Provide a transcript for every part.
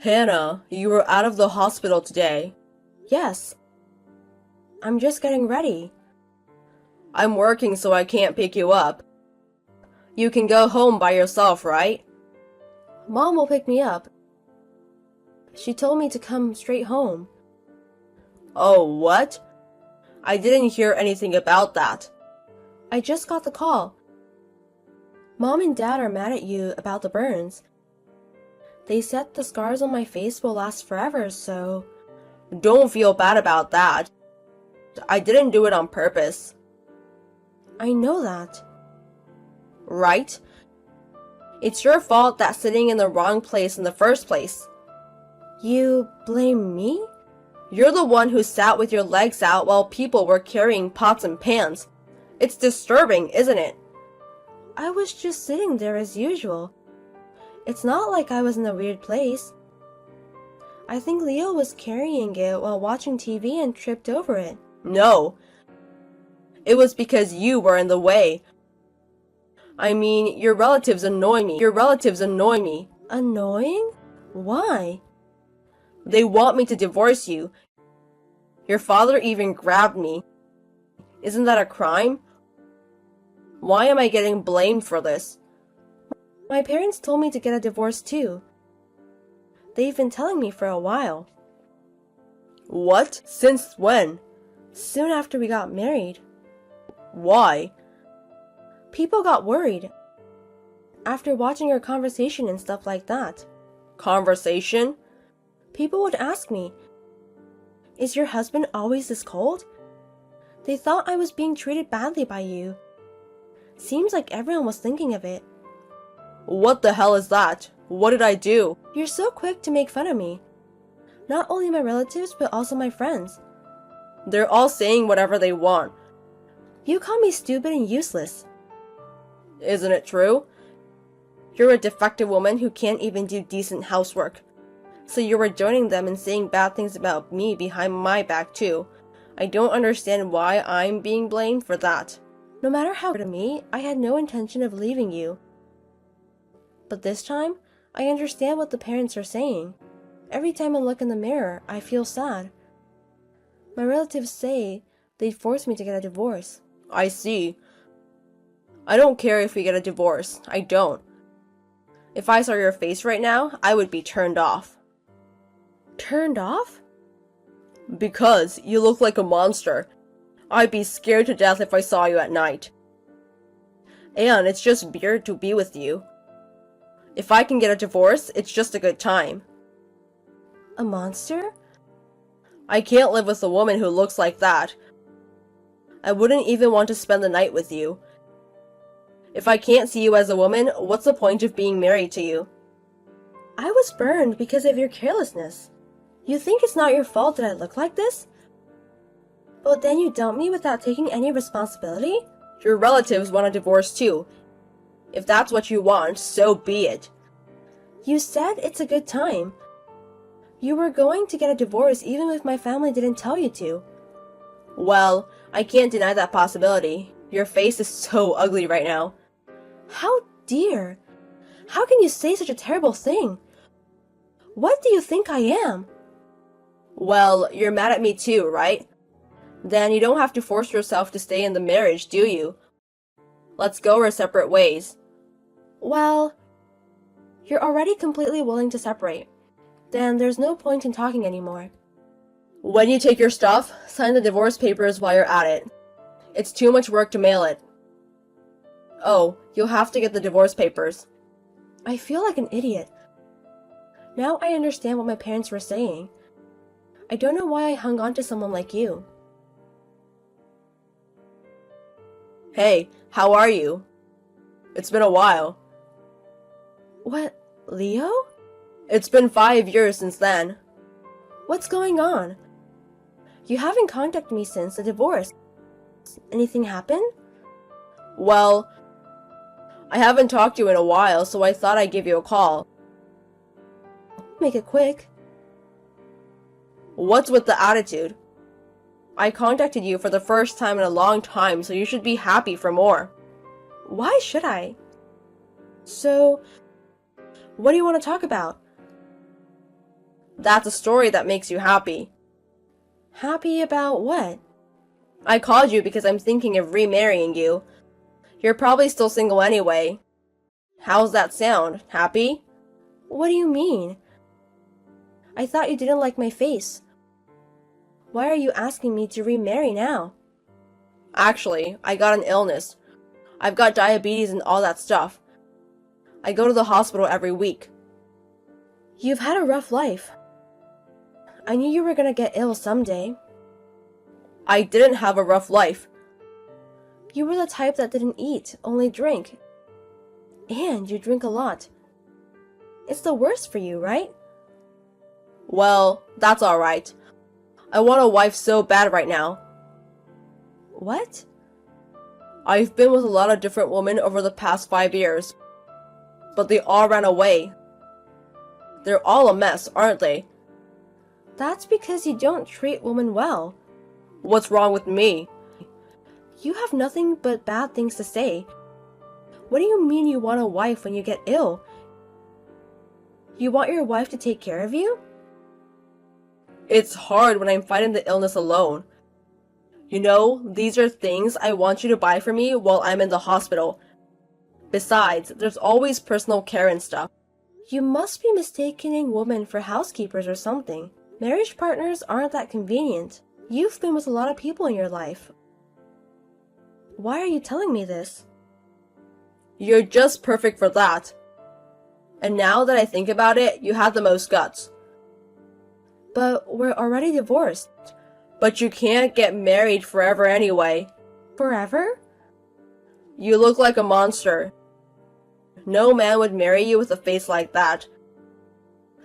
Hannah, you were out of the hospital today. Yes. I'm just getting ready. I'm working so I can't pick you up. You can go home by yourself, right? Mom will pick me up. She told me to come straight home. Oh, what? I didn't hear anything about that. I just got the call. Mom and Dad are mad at you about the burns. They said the scars on my face will last forever, so... Don't feel bad about that. I didn't do it on purpose. I know that. Right? It's your fault that sitting in the wrong place in the first place. You blame me? You're the one who sat with your legs out while people were carrying pots and pans. It's disturbing, isn't it? I was just sitting there as usual. It's not like I was in a weird place. I think Leo was carrying it while watching TV and tripped over it. No. It was because you were in the way. I mean, your relatives annoy me. Annoying? Why? They want me to divorce you. Your father even grabbed me. Isn't that a crime? Why am I getting blamed for this? My parents told me to get a divorce too. They've been telling me for a while. What? Since when? Soon after we got married. Why? People got worried. After watching our conversation and stuff like that. Conversation? People would ask me, "Is your husband always this cold?" They thought I was being treated badly by you. Seems like everyone was thinking of it. What the hell is that? What did I do? You're so quick to make fun of me. Not only my relatives, but also my friends. They're all saying whatever they want. You call me stupid and useless. Isn't it true? You're a defective woman who can't even do decent housework. So you were joining them and saying bad things about me behind my back too. I don't understand why I'm being blamed for that. No matter how to me, I had no intention of leaving you. But this time, I understand what the parents are saying. Every time I look in the mirror, I feel sad. My relatives say they'd force me to get a divorce. I see. I don't care if we get a divorce. I don't. If I saw your face right now, I would be turned off. Turned off? Because you look like a monster. I'd be scared to death if I saw you at night. And it's just weird to be with you. If I can get a divorce, it's just a good time. A monster? I can't live with a woman who looks like that. I wouldn't even want to spend the night with you. If I can't see you as a woman, what's the point of being married to you? I was burned because of your carelessness. You think it's not your fault that I look like this? But then you dump me without taking any responsibility? Your relatives want a divorce too. If that's what you want, so be it. You said it's a good time. You were going to get a divorce even if my family didn't tell you to. Well, I can't deny that possibility. Your face is so ugly right now. How dare! How can you say such a terrible thing? What do you think I am? Well, you're mad at me too, right? Then you don't have to force yourself to stay in the marriage, do you? Let's go our separate ways. Well, you're already completely willing to separate. Then there's no point in talking anymore. When you take your stuff, sign the divorce papers while you're at it. It's too much work to mail it. Oh, you'll have to get the divorce papers. I feel like an idiot. Now I understand what my parents were saying. I don't know why I hung on to someone like you. Hey, how are you? It's been a while. What, Leo? It's been 5 years since then. What's going on? You haven't contacted me since the divorce. Anything happen? Well, I haven't talked to you in a while, so I thought I'd give you a call. Make it quick. What's with the attitude? I contacted you for the first time in a long time, so you should be happy for more. Why should I? So, what do you want to talk about? That's a story that makes you happy. Happy about what? I called you because I'm thinking of remarrying you. You're probably still single anyway. How's that sound? Happy? What do you mean? I thought you didn't like my face. Why are you asking me to remarry now? Actually, I got an illness. I've got diabetes and all that stuff. I go to the hospital every week. You've had a rough life. I knew you were gonna get ill someday. I didn't have a rough life. You were the type that didn't eat, only drink. And you drink a lot. It's the worst for you, right? Well, that's alright. I want a wife so bad right now. What? I've been with a lot of different women over the past 5 years, but they all ran away. They're all a mess, aren't they? That's because you don't treat women well. What's wrong with me? You have nothing but bad things to say. What do you mean you want a wife when you get ill? You want your wife to take care of you? It's hard when I'm fighting the illness alone. You know, these are things I want you to buy for me while I'm in the hospital. Besides, there's always personal care and stuff. You must be mistaking women for housekeepers or something. Marriage partners aren't that convenient. You've been with a lot of people in your life. Why are you telling me this? You're just perfect for that. And now that I think about it, you have the most guts. But we're already divorced. But you can't get married forever anyway. Forever? You look like a monster. No man would marry you with a face like that.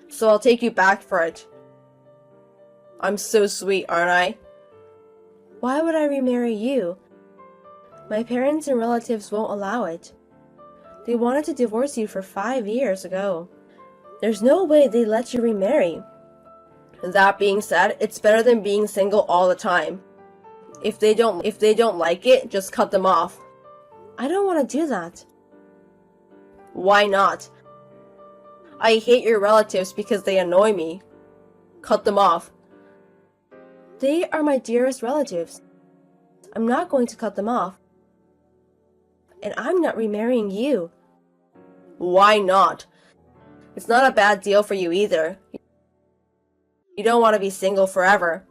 So I'll take you back for it. I'm so sweet, aren't I? Why would I remarry you? My parents and relatives won't allow it. They wanted to divorce you for 5 years ago. There's no way they let you remarry. That being said, it's better than being single all the time. If they don't like it, just cut them off. I don't want to do that. Why not? I hate your relatives because they annoy me. Cut them off. They are my dearest relatives. I'm not going to cut them off. And I'm not remarrying you. Why not? It's not a bad deal for you either. You don't want to be single forever.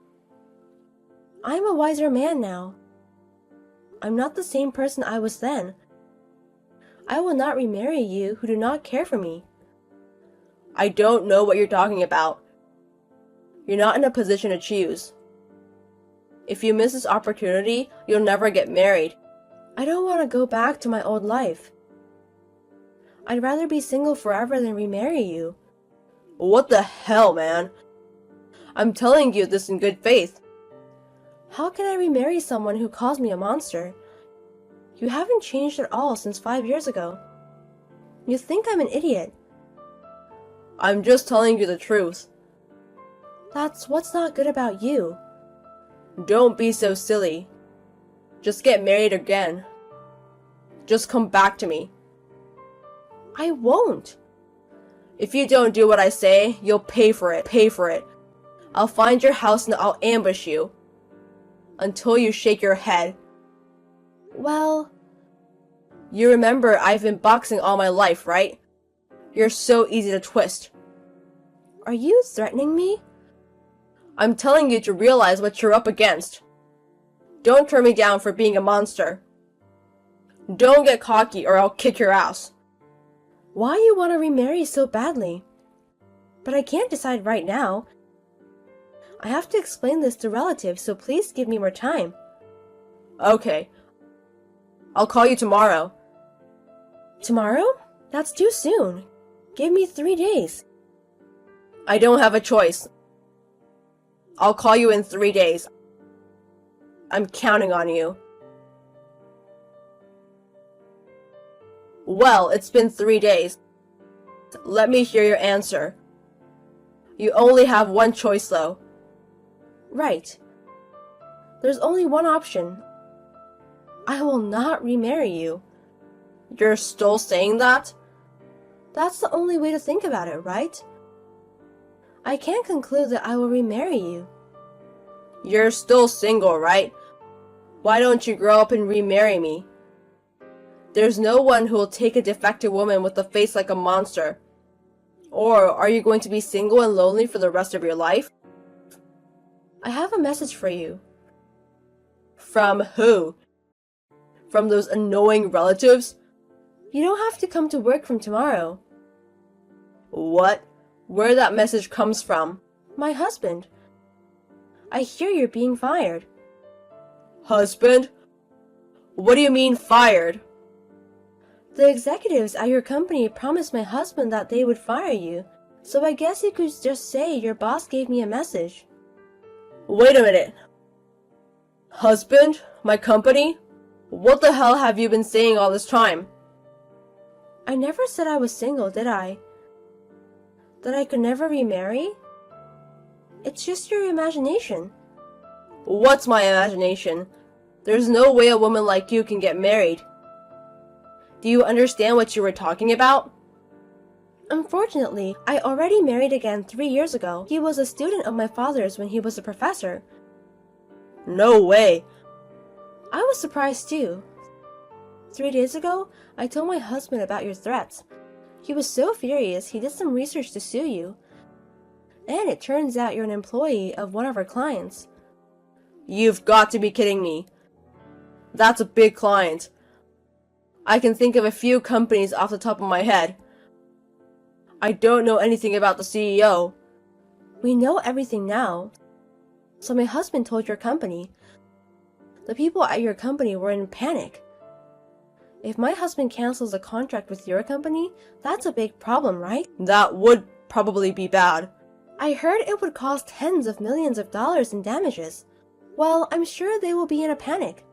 I'm a wiser man now. I'm not the same person I was then. I will not remarry you who do not care for me. I don't know what you're talking about. You're not in a position to choose. If you miss this opportunity, you'll never get married. I don't want to go back to my old life. I'd rather be single forever than remarry you. What the hell, man? I'm telling you this in good faith. How can I remarry someone who calls me a monster? You haven't changed at all since 5 years ago. You think I'm an idiot. I'm just telling you the truth. That's what's not good about you. Don't be so silly. Just get married again. Just come back to me. I won't. If you don't do what I say, you'll pay for it. Pay for it. I'll find your house and I'll ambush you. Until you shake your head. Well... You remember I've been boxing all my life, right? You're so easy to twist. Are you threatening me? I'm telling you to realize what you're up against. Don't turn me down for being a monster. Don't get cocky or I'll kick your ass. Why you want to remarry so badly? But I can't decide right now. I have to explain this to relatives, so please give me more time. Okay. I'll call you tomorrow. Tomorrow? That's too soon. Give me 3 days. I don't have a choice. I'll call you in 3 days. I'm counting on you. Well, it's been 3 days. Let me hear your answer. You only have one choice, though. Right. There's only one option. I will not remarry you. You're still saying that? That's the only way to think about it, right? I can't conclude that I will remarry you. You're still single, right? Why don't you grow up and remarry me? There's no one who will take a defective woman with a face like a monster. Or are you going to be single and lonely for the rest of your life? I have a message for you. From who? From those annoying relatives? You don't have to come to work from tomorrow. What? Where that message comes from? My husband. I hear you're being fired. Husband? What do you mean fired? The executives at your company promised my husband that they would fire you, so I guess you could just say your boss gave me a message. Wait a minute. Husband? My company? What the hell have you been saying all this time? I never said I was single, did I? That I could never remarry? It's just your imagination. What's my imagination? There's no way a woman like you can get married. Do you understand what you were talking about? Unfortunately, I already married again 3 years ago. He was a student of my father's when he was a professor. No way. I was surprised too. 3 days ago, I told my husband about your threats. He was so furious he did some research to sue you. And it turns out you're an employee of one of our clients. You've got to be kidding me. That's a big client. I can think of a few companies off the top of my head. I don't know anything about the CEO. We know everything now. So my husband told your company. The people at your company were in panic. If my husband cancels a contract with your company, that's a big problem, right? That would probably be bad. I heard it would cost tens of millions of dollars in damages. Well, I'm sure they will be in a panic.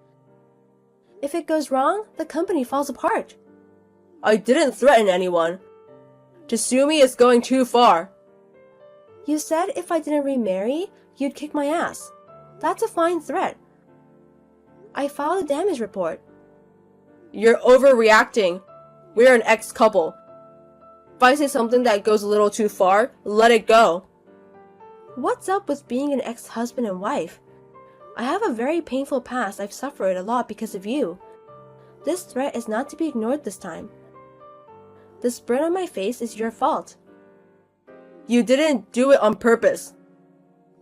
If it goes wrong, the company falls apart. I didn't threaten anyone. To sue me is going too far. You said if I didn't remarry, you'd kick my ass. That's a fine threat. I filed a damage report. You're overreacting. We're an ex-couple. If I say something that goes a little too far, let it go. What's up with being an ex-husband and wife? I have a very painful past. I've suffered a lot because of you. This threat is not to be ignored this time. This burn on my face is your fault. You didn't do it on purpose.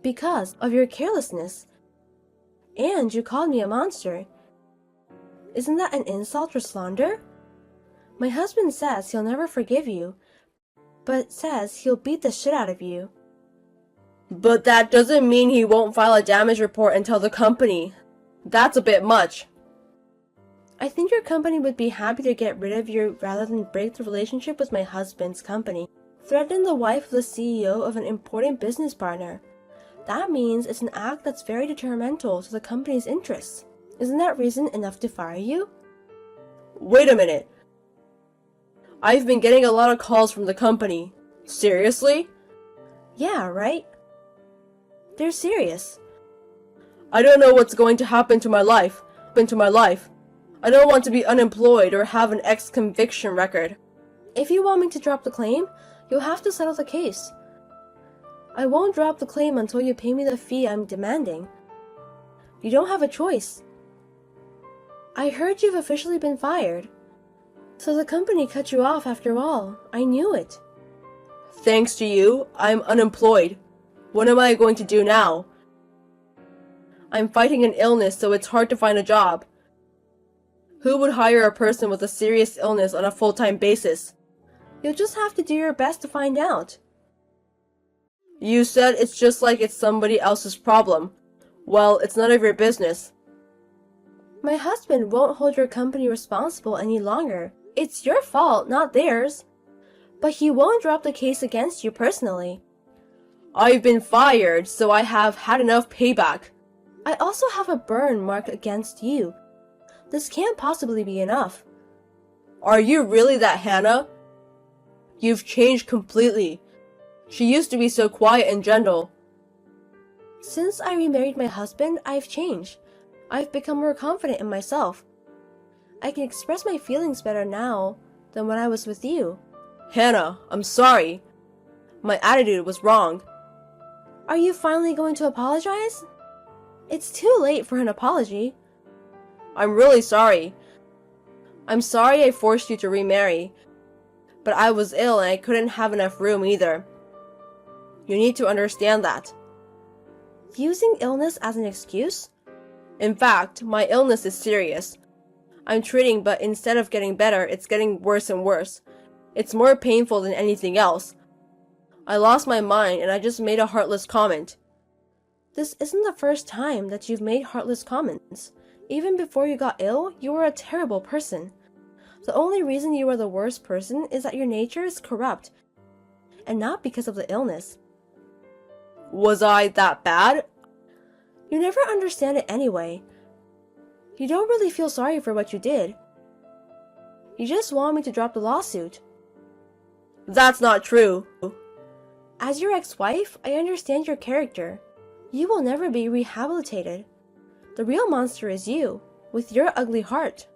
Because of your carelessness. And you called me a monster. Isn't that an insult or slander? My husband says he'll never forgive you, but says he'll beat the shit out of you. But that doesn't mean he won't file a damage report and tell the company. That's a bit much. I think your company would be happy to get rid of you rather than break the relationship with my husband's company. Threaten the wife of the CEO of an important business partner. That means it's an act that's very detrimental to the company's interests. Isn't that reason enough to fire you? Wait a minute. I've been getting a lot of calls from the company. Seriously? Yeah, right? They're serious. I don't know what's going to happen to my life. I don't want to be unemployed or have an ex-conviction record. If you want me to drop the claim, you'll have to settle the case. I won't drop the claim until you pay me the fee I'm demanding. You don't have a choice. I heard you've officially been fired. So the company cut you off after all. I knew it. Thanks to you, I'm unemployed. What am I going to do now? I'm fighting an illness, so it's hard to find a job. Who would hire a person with a serious illness on a full-time basis? You'll just have to do your best to find out. You said it's just like it's somebody else's problem. Well, it's none of your business. My husband won't hold your company responsible any longer. It's your fault, not theirs. But he won't drop the case against you personally. I've been fired, so I have had enough payback. I also have a burn mark against you. This can't possibly be enough. Are you really that Hannah? You've changed completely. She used to be so quiet and gentle. Since I remarried my husband, I've changed. I've become more confident in myself. I can express my feelings better now than when I was with you. Hannah, I'm sorry. My attitude was wrong. Are you finally going to apologize? It's too late for an apology. I'm really sorry. I'm sorry I forced you to remarry. But I was ill and I couldn't have enough room either. You need to understand that. Using illness as an excuse? In fact, my illness is serious. I'm treating, but instead of getting better, it's getting worse and worse. It's more painful than anything else. I lost my mind and I just made a heartless comment. This isn't the first time that you've made heartless comments. Even before you got ill, you were a terrible person. The only reason you are the worst person is that your nature is corrupt, and not because of the illness. Was I that bad? You never understand it anyway. You don't really feel sorry for what you did. You just want me to drop the lawsuit. That's not true. As your ex-wife, I understand your character. You will never be rehabilitated. The real monster is you, with your ugly heart.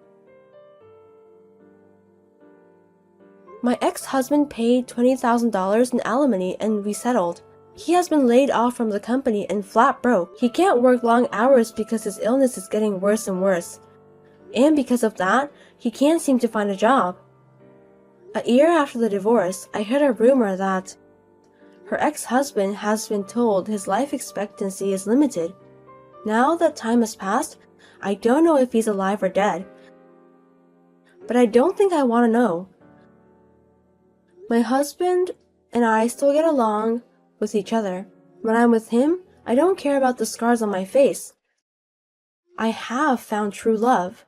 My ex-husband paid $20,000 in alimony and we settled. He has been laid off from the company and flat broke. He can't work long hours because his illness is getting worse and worse. And because of that, he can't seem to find a job. A year after the divorce, I heard a rumor that her ex-husband has been told his life expectancy is limited. Now that time has passed, I don't know if he's alive or dead. But I don't think I want to know. My husband and I still get along with each other. When I'm with him, I don't care about the scars on my face. I have found true love.